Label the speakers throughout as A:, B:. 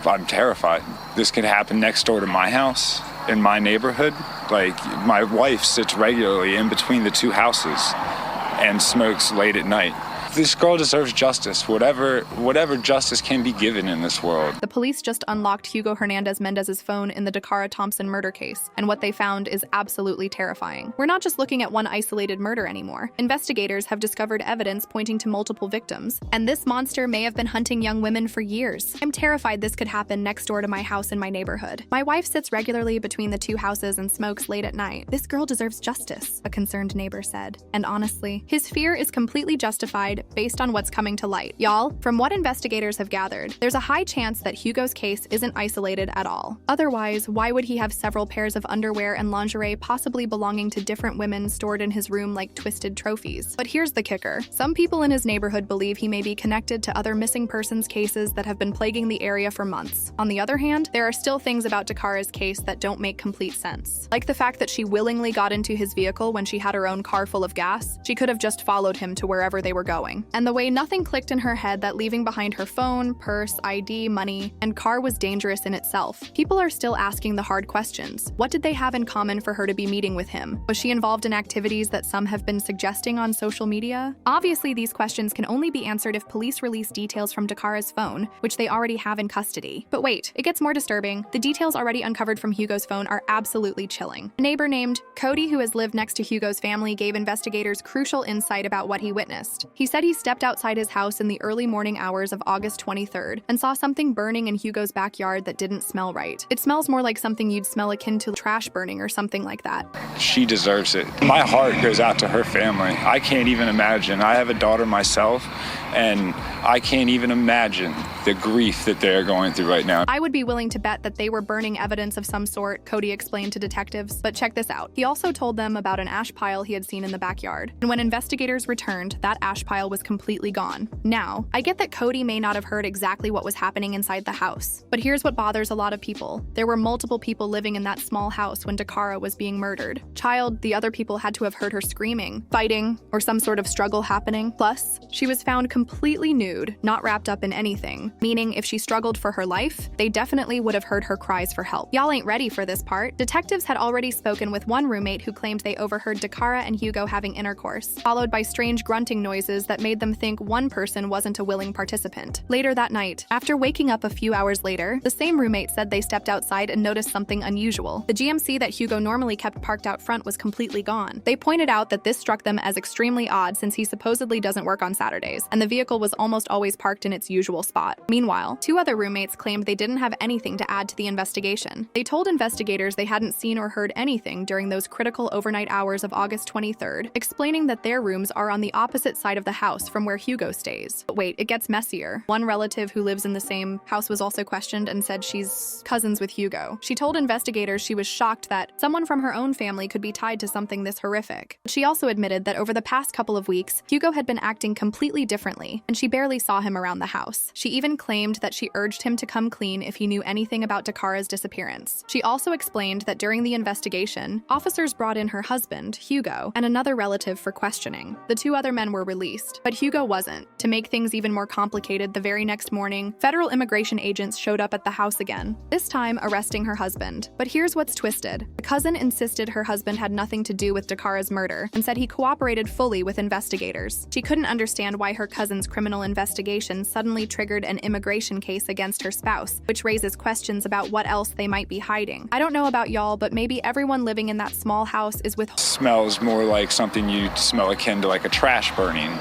A: I'm terrified. This could happen next door to my house, in my neighborhood. Like, my wife sits regularly in between the two houses and smokes late at night. This girl deserves justice, whatever justice can be given in this world.
B: The police just unlocked Hugo Hernandez Mendez's phone in the Dakara Thompson murder case, and what they found is absolutely terrifying. We're not just looking at one isolated murder anymore. Investigators have discovered evidence pointing to multiple victims, and this monster may have been hunting young women for years. I'm terrified this could happen next door to my house in my neighborhood. My wife sits regularly between the two houses and smokes late at night. This girl deserves justice, a concerned neighbor said. And honestly, his fear is completely justified based on what's coming to light. Y'all, from what investigators have gathered, there's a high chance that Hugo's case isn't isolated at all. Otherwise, why would he have several pairs of underwear and lingerie possibly belonging to different women stored in his room like twisted trophies? But here's the kicker. Some people in his neighborhood believe he may be connected to other missing persons cases that have been plaguing the area for months. On the other hand, there are still things about Dakara's case that don't make complete sense. Like the fact that she willingly got into his vehicle when she had her own car full of gas. She could have just followed him to wherever they were going. And the way nothing clicked in her head that leaving behind her phone, purse, ID, money, and car was dangerous in itself. People are still asking the hard questions. What did they have in common for her to be meeting with him? Was she involved in activities that some have been suggesting on social media? Obviously, these questions can only be answered if police release details from Dakara's phone, which they already have in custody. But wait, it gets more disturbing. The details already uncovered from Hugo's phone are absolutely chilling. A neighbor named Cody, who has lived next to Hugo's family, gave investigators crucial insight about what he witnessed. He said he stepped outside his house in the early morning hours of August 23rd and saw something burning in Hugo's backyard that didn't smell right. It smells more like something you'd smell akin to trash burning or something like that.
A: She deserves it. My heart goes out to her family. I can't even imagine. I have a daughter myself, and I can't even imagine the grief that they're going through right now.
B: I would be willing to bet that they were burning evidence of some sort, Cody explained to detectives. But check this out. He also told them about an ash pile he had seen in the backyard. And when investigators returned, that ash pile was completely gone. Now, I get that Cody may not have heard exactly what was happening inside the house. But here's what bothers a lot of people. There were multiple people living in that small house when Dakara was being murdered. Child, the other people had to have heard her screaming, fighting, or some sort of struggle happening. Plus, she was found completely nude, not wrapped up in anything. Meaning, if she struggled for her life, they definitely would have heard her cries for help. Y'all ain't ready for this part. Detectives had already spoken with one roommate who claimed they overheard Dakara and Hugo having intercourse, followed by strange grunting noises that made them think one person wasn't a willing participant. Later that night, after waking up a few hours later, the same roommate said they stepped outside and noticed something unusual. The GMC that Hugo normally kept parked out front was completely gone. They pointed out that this struck them as extremely odd since he supposedly doesn't work on Saturdays, and the vehicle was almost always parked in its usual spot. Meanwhile, two other roommates claimed they didn't have anything to add to the investigation. They told investigators they hadn't seen or heard anything during those critical overnight hours of August 23rd, explaining that their rooms are on the opposite side of the house from where Hugo stays. But wait, it gets messier. One relative who lives in the same house was also questioned and said she's cousins with Hugo. She told investigators she was shocked that someone from her own family could be tied to something this horrific. She also admitted that over the past couple of weeks, Hugo had been acting completely differently, and she barely saw him around the house. She even claimed that she urged him to come clean if he knew anything about Dakara's disappearance. She also explained that during the investigation, officers brought in her husband, Hugo, and another relative for questioning. The two other men were released, but Hugo wasn't. To make things even more complicated, the very next morning, federal immigration agents showed up at the house again, this time arresting her husband. But here's what's twisted. The cousin insisted her husband had nothing to do with Dakara's murder and said he cooperated fully with investigators. She couldn't understand why her cousin's criminal investigation suddenly triggered an immigration case against her spouse, which raises questions about what else they might be hiding. I don't know about y'all, but maybe everyone living in that small house is with—
A: Smells more like something you'd smell akin to like a trash burning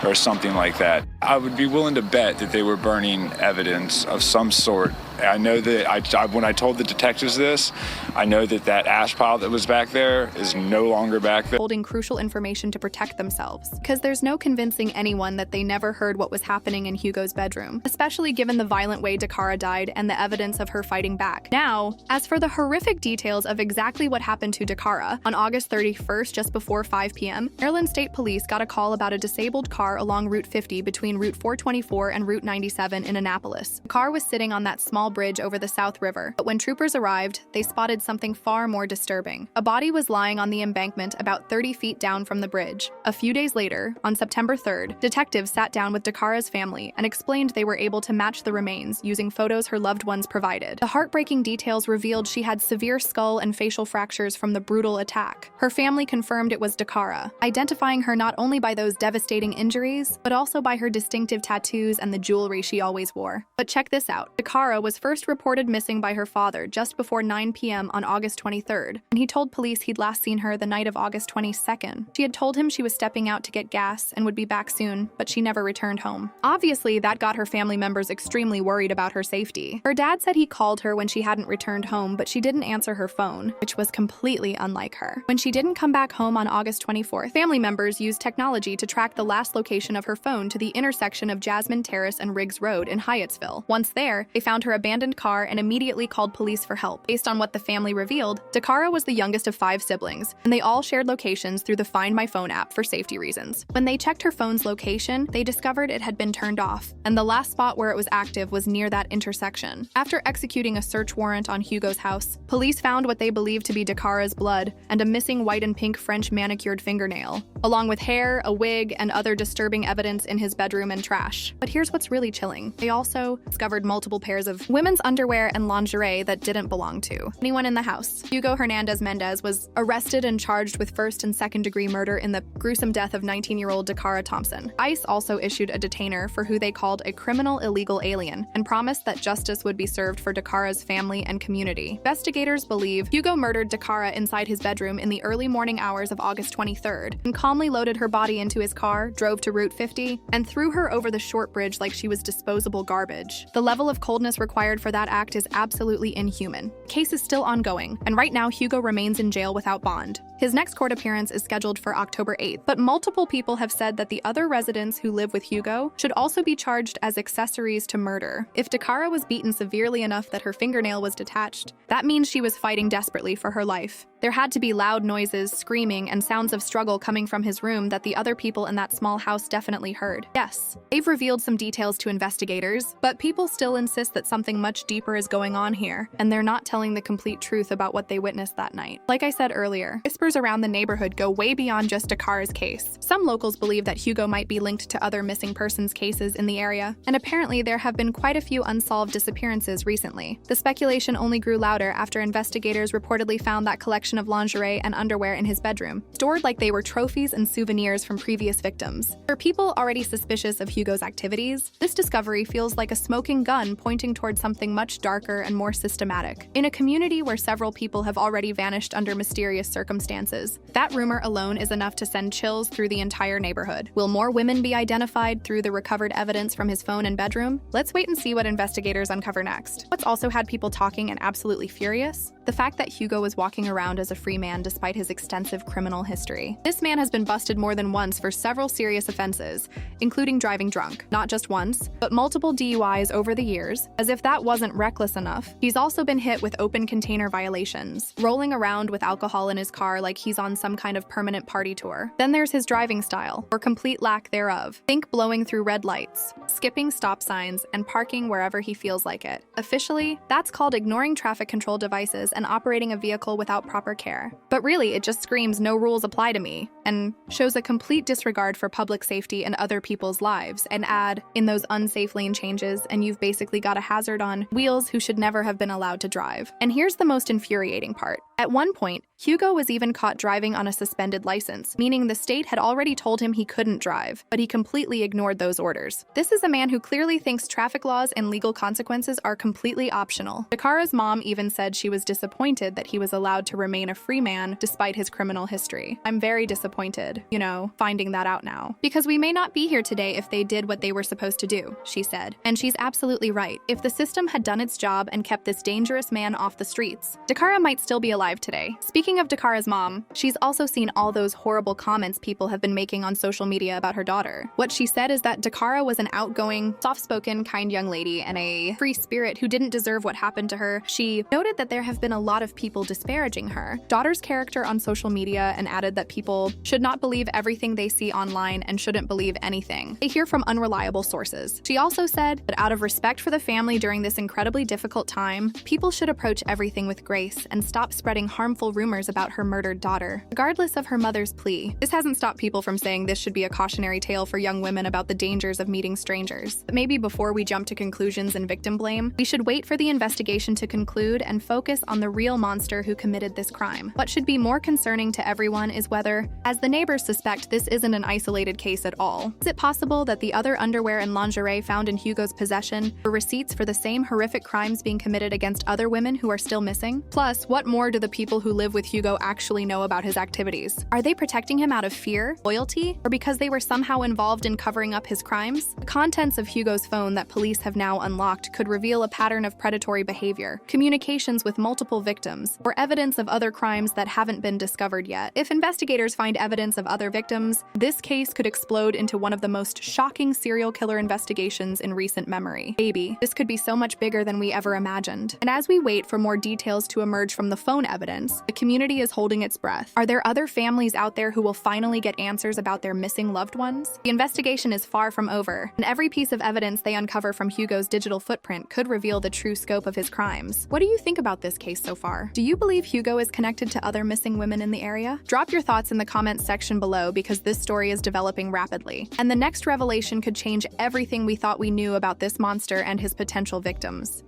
A: or something like that. I would be willing to bet that they were burning evidence of some sort. I know that when I told the detectives this, I know that that ash pile that was back there is no longer back there.
B: Holding crucial information to protect themselves, because there's no convincing anyone that they never heard what was happening in Hugo's bedroom, especially given the violent way Dakara died and the evidence of her fighting back. Now, as for the horrific details of exactly what happened to Dakara, on August 31st, just before 5 p.m., Maryland State Police got a call about a disabled car along Route 50 between Route 424 and Route 97 in Annapolis. The car was sitting on that small small bridge over the South River. But when troopers arrived, they spotted something far more disturbing. A body was lying on the embankment about 30 feet down from the bridge. A few days later, on September 3rd, detectives sat down with Dakara's family and explained they were able to match the remains using photos her loved ones provided. The heartbreaking details revealed she had severe skull and facial fractures from the brutal attack. Her family confirmed it was Dakara, identifying her not only by those devastating injuries, but also by her distinctive tattoos and the jewelry she always wore. But check this out. Dakara was first reported missing by her father just before 9 p.m. on August 23rd, and he told police he'd last seen her the night of August 22nd. She had told him she was stepping out to get gas and would be back soon, but she never returned home. Obviously, that got her family members extremely worried about her safety. Her dad said he called her when she hadn't returned home, but she didn't answer her phone, which was completely unlike her. When she didn't come back home on August 24th, family members used technology to track the last location of her phone to the intersection of Jasmine Terrace and Riggs Road in Hyattsville. Once there, they found her abandoned car and immediately called police for help. Based on what the family revealed, Dakara was the youngest of 5 siblings, and they all shared locations through the Find My Phone app for safety reasons. When they checked her phone's location, they discovered it had been turned off, and the last spot where it was active was near that intersection. After executing a search warrant on Hugo's house, police found what they believed to be Dakara's blood and a missing white and pink French manicured fingernail, along with hair, a wig, and other disturbing evidence in his bedroom and trash. But here's what's really chilling. They also discovered multiple pairs of women's underwear and lingerie that didn't belong to anyone in the house. Hugo Hernandez Mendez was arrested and charged with first and second-degree murder in the gruesome death of 19-year-old Dakara Thompson. ICE also issued a detainer for who they called a criminal illegal alien and promised that justice would be served for Dakara's family and community. Investigators believe Hugo murdered Dakara inside his bedroom in the early morning hours of August 23rd and calmly loaded her body into his car, drove to Route 50, and threw her over the short bridge like she was disposable garbage. The level of coldness required for that act is absolutely inhuman. The case is still ongoing, and right now Hugo remains in jail without bond. His next court appearance is scheduled for October 8th, but multiple people have said that the other residents who live with Hugo should also be charged as accessories to murder. If Dakara was beaten severely enough that her fingernail was detached, that means she was fighting desperately for her life. There had to be loud noises, screaming, and sounds of struggle coming from his room that the other people in that small house definitely heard. Yes, they've revealed some details to investigators, but people still insist that something much deeper is going on here, and they're not telling the complete truth about what they witnessed that night. Like I said earlier, whispers around the neighborhood go way beyond just Dakara's case. Some locals believe that Hugo might be linked to other missing persons cases in the area, and apparently there have been quite a few unsolved disappearances recently. The speculation only grew louder after investigators reportedly found that collection of lingerie and underwear in his bedroom, stored like they were trophies and souvenirs from previous victims. For people already suspicious of Hugo's activities, this discovery feels like a smoking gun pointing towards something much darker and more systematic. In a community where several people have already vanished under mysterious circumstances, that rumor alone is enough to send chills through the entire neighborhood. Will more women be identified through the recovered evidence from his phone and bedroom? Let's wait and see what investigators uncover next. What's also had people talking and absolutely furious? The fact that Hugo was walking around as a free man despite his extensive criminal history. This man has been busted more than once for several serious offenses, including driving drunk. Not just once, but multiple DUIs over the years. As if that wasn't reckless enough, he's also been hit with open container violations, rolling around with alcohol in his car like he's on some kind of permanent party tour. Then there's his driving style, or complete lack thereof. Think blowing through red lights, skipping stop signs, and parking wherever he feels like it. Officially, that's called ignoring traffic control devices and operating a vehicle without proper care. But really, it just screams no rules apply to me, and shows a complete disregard for public safety and other people's lives, and add in those unsafe lane changes, and you've basically got a hazard on wheels who should never have been allowed to drive. And here's the most infuriating part. At one point, Hugo was even caught driving on a suspended license, meaning the state had already told him he couldn't drive, but he completely ignored those orders. This is a man who clearly thinks traffic laws and legal consequences are completely optional. Dakara's mom even said she was disappointed that he was allowed to remain a free man despite his criminal history. I'm very disappointed, finding that out now. Because we may not be here today if they did what they were supposed to do, she said. And she's absolutely right. If the system had done its job and kept this dangerous man off the streets, Dakara might still be alive today. Speaking Speaking of Dakara's mom, she's also seen all those horrible comments people have been making on social media about her daughter. What she said is that Dakara was an outgoing, soft-spoken, kind young lady and a free spirit who didn't deserve what happened to her. She noted that there have been a lot of people disparaging her daughter's character on social media and added that people should not believe everything they see online and shouldn't believe anything they hear from unreliable sources. She also said that out of respect for the family during this incredibly difficult time, people should approach everything with grace and stop spreading harmful rumors about her murdered daughter, regardless of her mother's plea. This hasn't stopped people from saying this should be a cautionary tale for young women about the dangers of meeting strangers. But maybe before we jump to conclusions and victim blame, we should wait for the investigation to conclude and focus on the real monster who committed this crime. What should be more concerning to everyone is whether, as the neighbors suspect, this isn't an isolated case at all. Is it possible that the other underwear and lingerie found in Hugo's possession were receipts for the same horrific crimes being committed against other women who are still missing? Plus, what more do the people who live with Hugo actually know about his activities? Are they protecting him out of fear, loyalty, or because they were somehow involved in covering up his crimes? The contents of Hugo's phone that police have now unlocked could reveal a pattern of predatory behavior, communications with multiple victims, or evidence of other crimes that haven't been discovered yet. If investigators find evidence of other victims, this case could explode into one of the most shocking serial killer investigations in recent memory. Baby, this could be so much bigger than we ever imagined. And as we wait for more details to emerge from the phone evidence, the community is holding its breath. Are there other families out there who will finally get answers about their missing loved ones? The investigation is far from over, and every piece of evidence they uncover from Hugo's digital footprint could reveal the true scope of his crimes. What do you think about this case so far? Do you believe Hugo is connected to other missing women in the area? Drop your thoughts in the comments section below because this story is developing rapidly, and the next revelation could change everything we thought we knew about this monster and his potential victims.